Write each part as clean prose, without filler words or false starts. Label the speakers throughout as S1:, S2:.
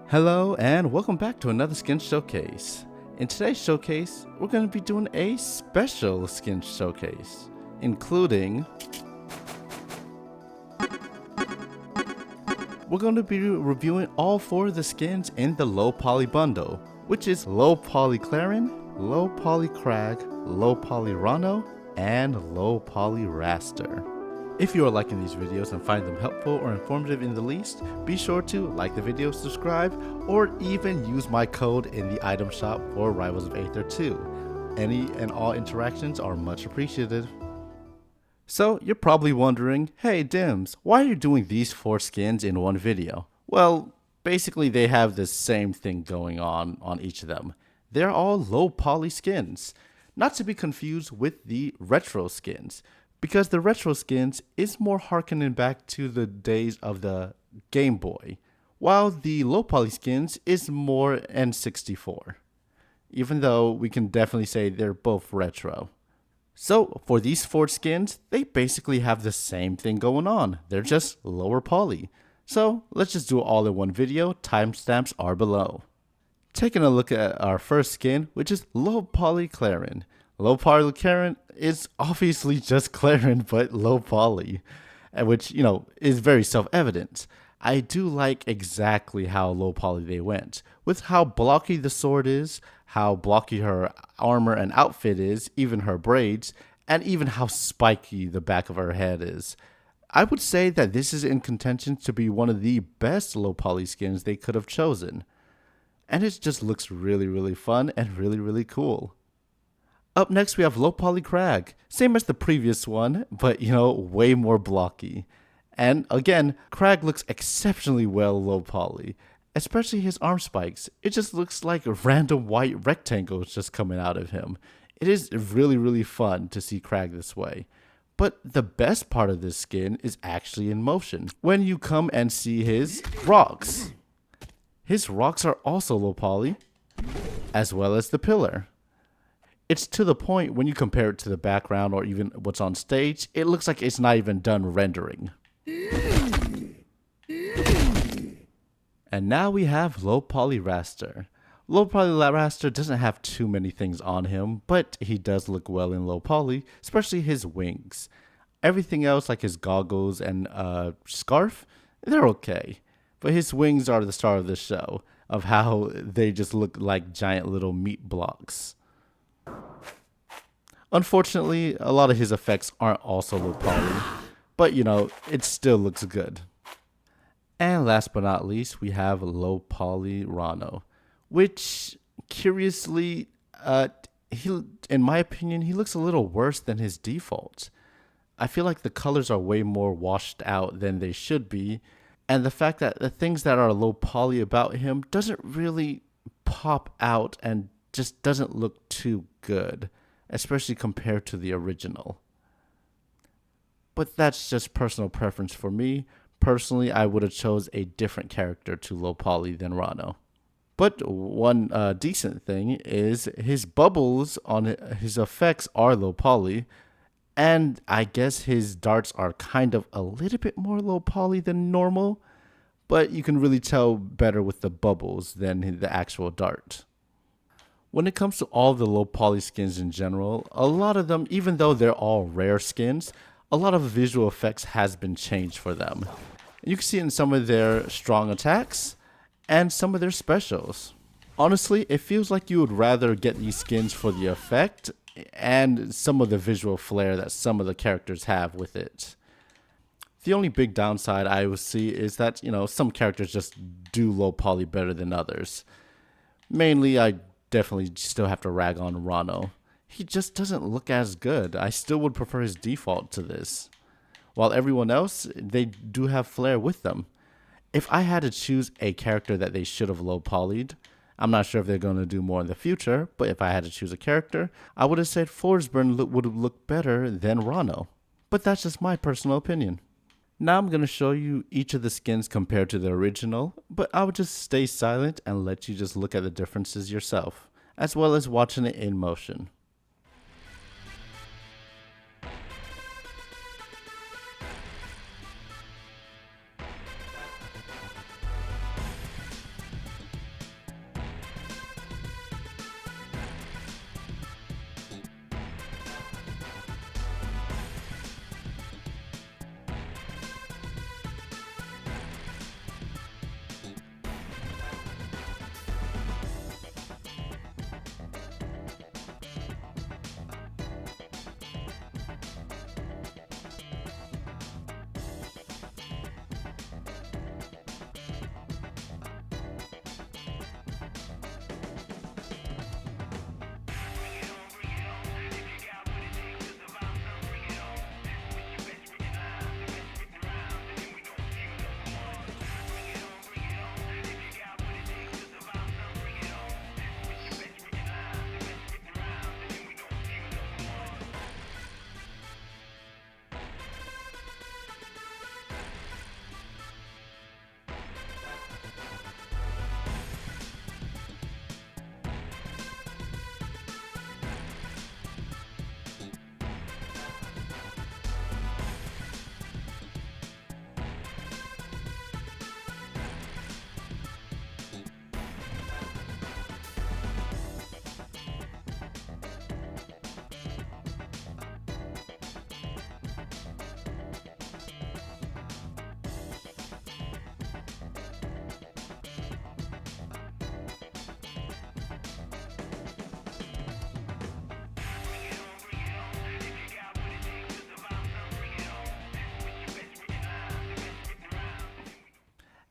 S1: Hello and welcome back to another skin showcase. In today's showcase, we're going to be doing a special skin showcase, including we're going to be reviewing all 4 of the skins in the low poly bundle, which is low poly Clairen, low poly Kragg, low poly Ranno, and low poly Wrastor. If you are liking these videos and find them helpful or informative in the least, be sure to like the video, subscribe, or even use my code in the item shop for Rivals of Aether 2. Any and all interactions are much appreciated. So you're probably wondering, hey Dimz, why are you doing these 4 skins in one video? Well, basically they have the same thing going on each of them. They're all low poly skins, not to be confused with the retro skins, because the retro skins is more harkening back to the days of the Game Boy, while the low poly skins is more N64, even though we can definitely say they're both retro. So for these 4 skins, they basically have the same thing going on, they're just lower poly. So let's just do it all in one video, timestamps are below. Taking a look at our first skin, which is low poly Clairen. Low poly Clairen is obviously just Clairen but low poly, which, is very self-evident. I do like exactly how low poly they went, with how blocky the sword is, how blocky her armor and outfit is, even her braids, and even how spiky the back of her head is. I would say that this is in contention to be one of the best low poly skins they could have chosen. And it just looks really fun and really cool. Up next we have low poly Kragg, same as the previous one, but way more blocky. And again, Kragg looks exceptionally well low poly, especially his arm spikes. It just looks like random white rectangles just coming out of him. It is really fun to see Kragg this way. But the best part of this skin is actually in motion, when you come and see his rocks. His rocks are also low poly, as well as the pillar. It's to the point when you compare it to the background or even what's on stage, it looks like it's not even done rendering. And now we have low poly Wrastor. Low poly Wrastor doesn't have too many things on him, but he does look well in low poly, especially his wings. Everything else like his goggles and scarf, they're okay. But his wings are the star of the show, of how they just look like giant little meat blocks. Unfortunately, a lot of his effects aren't also low poly, but it still looks good. And last but not least, we have low poly Ranno, which curiously, in my opinion, he looks a little worse than his default. I feel like the colors are way more washed out than they should be, and the fact that the things that are low poly about him doesn't really pop out and just doesn't look too good, especially compared to the original. But that's just personal preference for me. Personally, I would have chose a different character to low poly than Ranno. But one decent thing is his bubbles on his effects are low poly, and I guess his darts are kind of a little bit more low poly than normal, but you can really tell better with the bubbles than the actual dart. When it comes to all the low poly skins in general, a lot of them, even though they're all rare skins, a lot of visual effects has been changed for them. You can see it in some of their strong attacks and some of their specials. Honestly, it feels like you would rather get these skins for the effect and some of the visual flair that some of the characters have with it. The only big downside I would see is that, some characters just do low poly better than others. Mainly, I definitely still have to rag on Ranno. He just doesn't look as good. I still would prefer his default to this. While everyone else, they do have flair with them. If I had to choose a character that they should have low polyed, I'm not sure if they're going to do more in the future, but if I had to choose a character, I would have said Forsburn would look better than Ranno. But that's just my personal opinion. Now I'm going to show you each of the skins compared to the original, but I would just stay silent and let you just look at the differences yourself, as well as watching it in motion.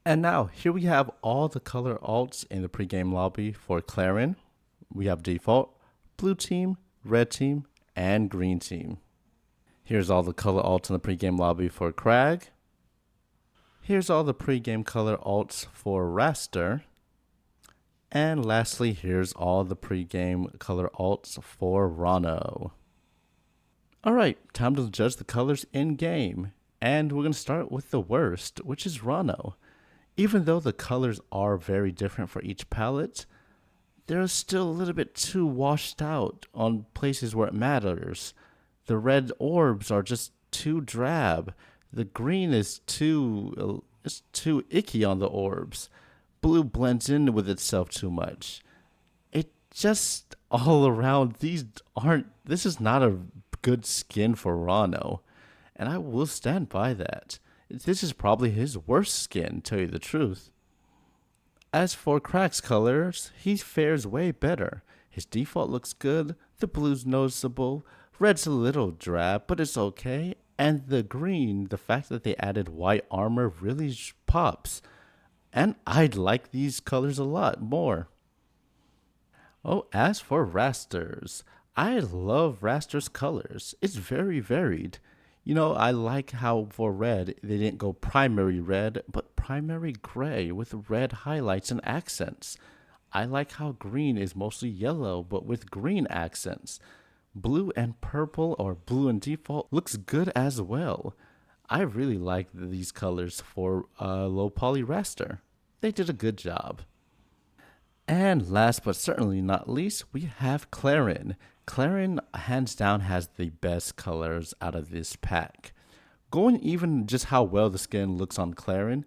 S1: And now, here we have all the color alts in the pregame lobby for Clairen. We have default, blue team, red team, and green team. Here's all the color alts in the pregame lobby for Kragg. Here's all the pregame color alts for Wrastor. And lastly, here's all the pregame color alts for Ranno. Alright, time to judge the colors in game. And we're going to start with the worst, which is Ranno. Even though the colors are very different for each palette, they're still a little bit too washed out on places where it matters. The red orbs are just too drab. The green is too icky on the orbs. Blue blends in with itself too much. It just all around, this is not a good skin for Ranno. And I will stand by that. This is probably his worst skin, to tell you the truth. As for Kragg's colors, he fares way better. His default looks good, the blue's noticeable, red's a little drab, but it's okay, and the green, the fact that they added white armor really pops. And I'd like these colors a lot more. Oh, as for Wrastor's, I love Wrastor's colors. It's very varied. You know, I like how for red, they didn't go primary red, but primary gray with red highlights and accents. I like how green is mostly yellow, but with green accents. Blue and purple, or blue and default, looks good as well. I really like these colors for low poly Wrastor. They did a good job. And last but certainly not least, we have Clairen. Clairen hands down has the best colors out of this pack. Going even just how well the skin looks on Clairen,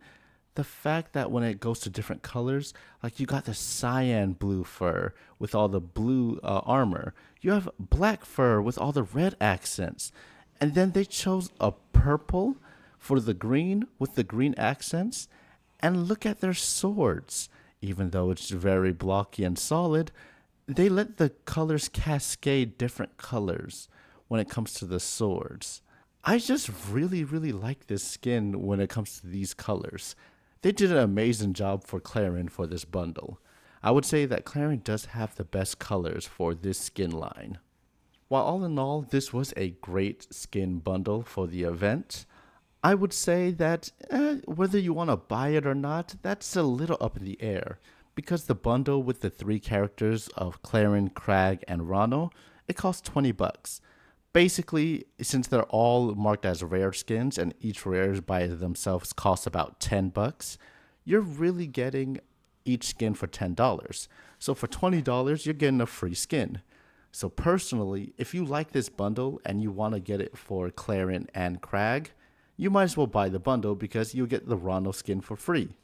S1: the fact that when it goes to different colors, like you got the cyan blue fur with all the blue armor, you have black fur with all the red accents, and then they chose a purple for the green with the green accents, and look at their swords. Even though it's very blocky and solid, they let the colors cascade different colors when it comes to the swords. I just really like this skin when it comes to these colors. They did an amazing job for Clairen for this bundle. I would say that Clairen does have the best colors for this skin line. While all in all, this was a great skin bundle for the event, I would say that whether you want to buy it or not, that's a little up in the air. Because the bundle with the 3 characters of Clairen, Kragg, and Ranno, it costs $20. Basically, since they're all marked as rare skins and each rare by themselves costs about $10, you're really getting each skin for $10. So for $20, you're getting a free skin. So personally, if you like this bundle and you want to get it for Clairen and Kragg, you might as well buy the bundle because you'll get the Ranno skin for free.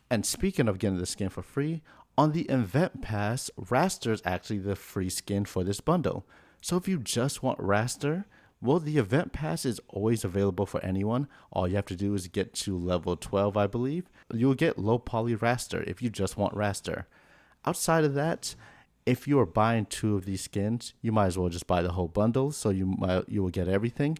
S1: And speaking of getting the skin for free, on the event pass, Wrastor is actually the free skin for this bundle. So if you just want Wrastor, well, the event pass is always available for anyone. All you have to do is get to level 12, I believe. You'll get low poly Wrastor if you just want Wrastor. Outside of that, if you are buying 2 of these skins, you might as well just buy the whole bundle, so you will get everything.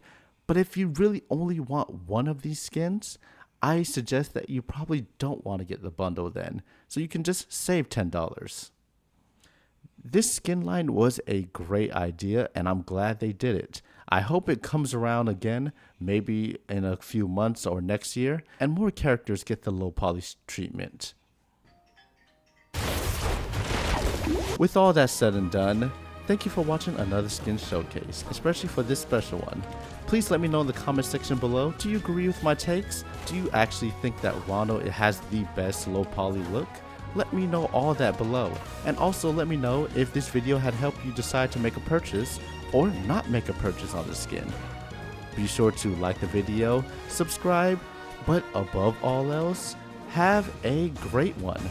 S1: But if you really only want 1 of these skins, I suggest that you probably don't want to get the bundle then, so you can just save $10. This skin line was a great idea, and I'm glad they did it. I hope it comes around again, maybe in a few months or next year, and more characters get the low poly treatment. With all that said and done, thank you for watching another skin showcase, especially for this special one. Please let me know in the comment section below, do you agree with my takes? Do you actually think that Ranno has the best low poly look? Let me know all that below. And also let me know if this video had helped you decide to make a purchase or not make a purchase on the skin. Be sure to like the video, subscribe, but above all else, have a great one.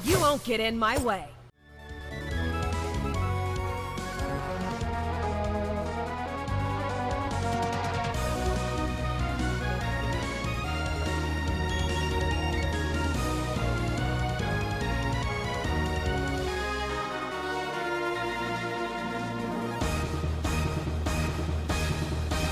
S2: You won't get in my way.